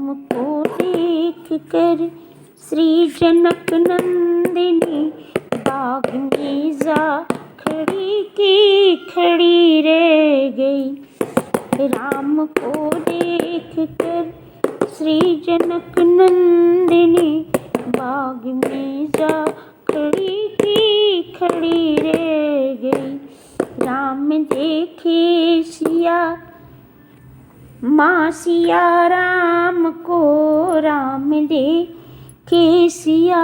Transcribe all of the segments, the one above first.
राम को देख कर श्री जनक नंदिनी बाग में जा खड़ी की खड़ी रह गई। राम को देख कर श्री जनक नंदिनी बाग में जा खड़ी की खड़ी रह गई। राम देखे सिया माँ सिया राम को, राम देखे सिया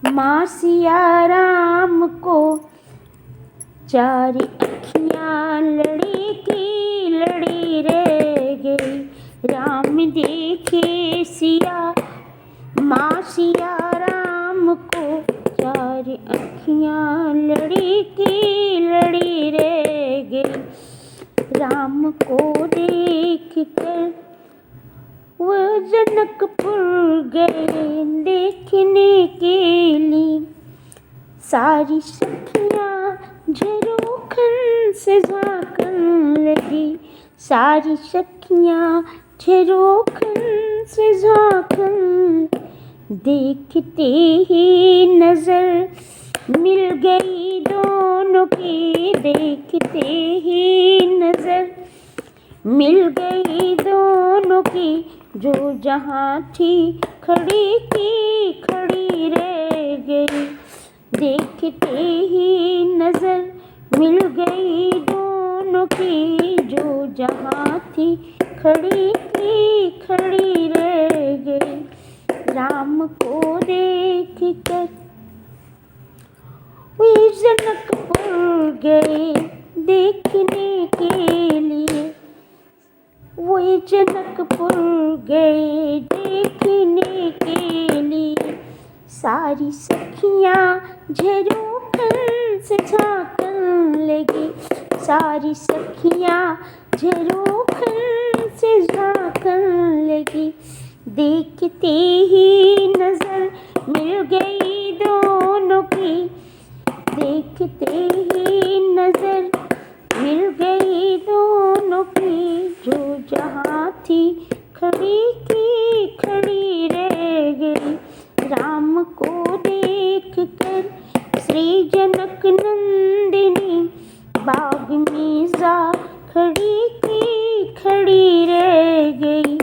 माँ सिया राम को, चार अखियाँ लड़ी की लड़ी रह गई। राम देखे सिया माँ सिया राम को, चार अखियाँ लड़ी की लड़ी रह गई। राम को देख कर वह जनकपुर गए देखने के लिए। सारी सखियाँ झरोखन से झांकन लगी, सारी सखियाँ झरोखन से झांकन। देखते ही नजर मिल गई दोनों की, देखते ही नजर मिल गई दोनों की। जो जहाँ थी खड़ी की खड़ी रह गई। देखते ही नजर मिल गई दोनों की, जो जहाँ थी खड़ी की खड़ी रह गई। राम को देख कर वे जनकपुर गए देखने के लिए। वे जनकपुर गए देखने के लिए। सारी सखियाँ झरोखन से झांकन लगी, सारी सखियाँ झरोखन से झांकन लगी। देखते ही नजर मिल गई दोनों की, देखते ही नजर मिल गई दोनों की। जो जहाँ थी खड़ी की खड़ी रह गई। राम को देख कर श्री जनक नंदिनी बाग में जा खड़ी की खड़ी रह गई।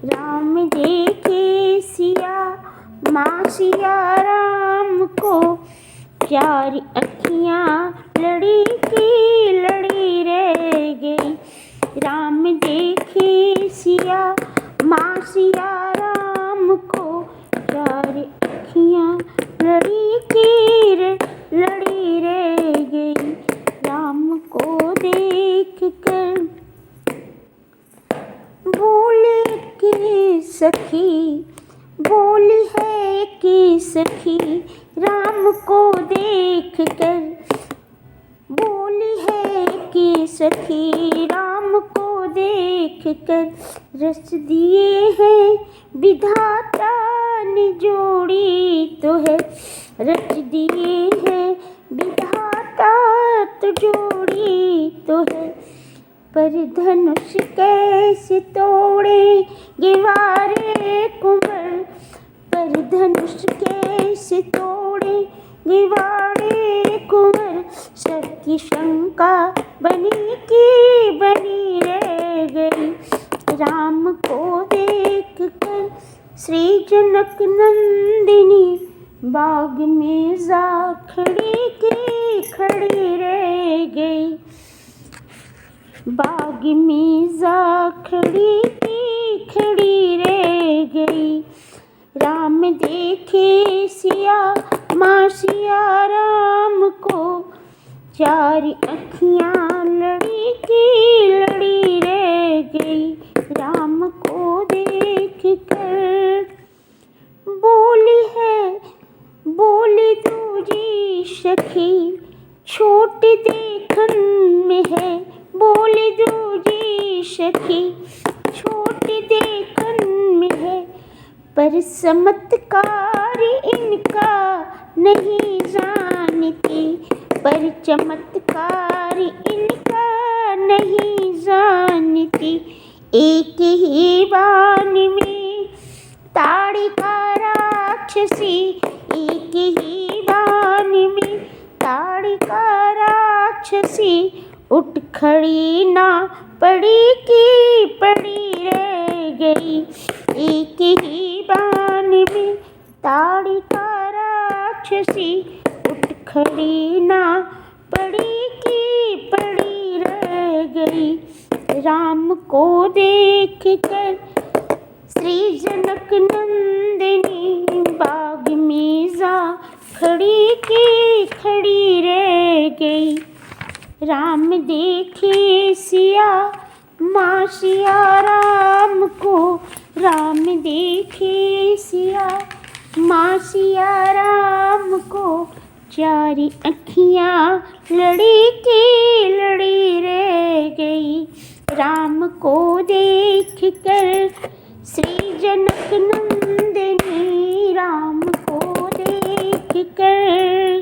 राम देखे सिया माँ सिया राम को, चार अखियाँ लड़ी की लड़ी रह गई। राम देखे सिया माँ सिया राम को, चार अखियाँ लड़ी की लड़ी रह गई। राम को देख कर बोले कि सखी, बोली है कि सखी राम को देख कर, बोली है कि सखी राम को देख कर। रच दिए हैं विधाता ने जोड़ी तो है, रच दिए हैं विधाता तो जोड़ी तो है। पर धनुष कैसे तोड़े गिवारे कुंवर, पर धनुष कैसे तोड़े गिवारे कुंवर। सबकी शंका बनी की बनी रह गई। राम को देख कर श्री जनक नंदिनी बाग में जा खड़ी की खड़ी रह गई। बाग में जा खड़ी की खड़ी रह गई। राम देखे सिया माँ सिया राम को, चार अखियाँ लड़ी की लड़ी रह गई। राम को देख कर बोली है, बोली दूजी सखी छोटी देखन में है। बोली दूजी सखी छोटी देखन में है, पर चमत्कार इनका नहीं जानती, पर चमत्कार इनका नहीं जानती। एक ही बाण में ताड़िका राक्षसी एक ही बाण में, ताड़िका राक्षसी उठ खड़ी ना पड़ी की पड़ी रह गई। एक ही बाण में ताड़िका राक्षसी उठ खड़ी ना पड़ी की पड़ी रह गई। राम को देख कर श्री जनक नंदिनी बाग में जा खड़ी की खड़ी रह गई। राम देखे सिया माँ सिया राम को, राम देखे सिया माँ सिया राम को, चारी अखियाँ लड़ी की लड़ी रह गई। राम को देख कर श्री जनक नंदन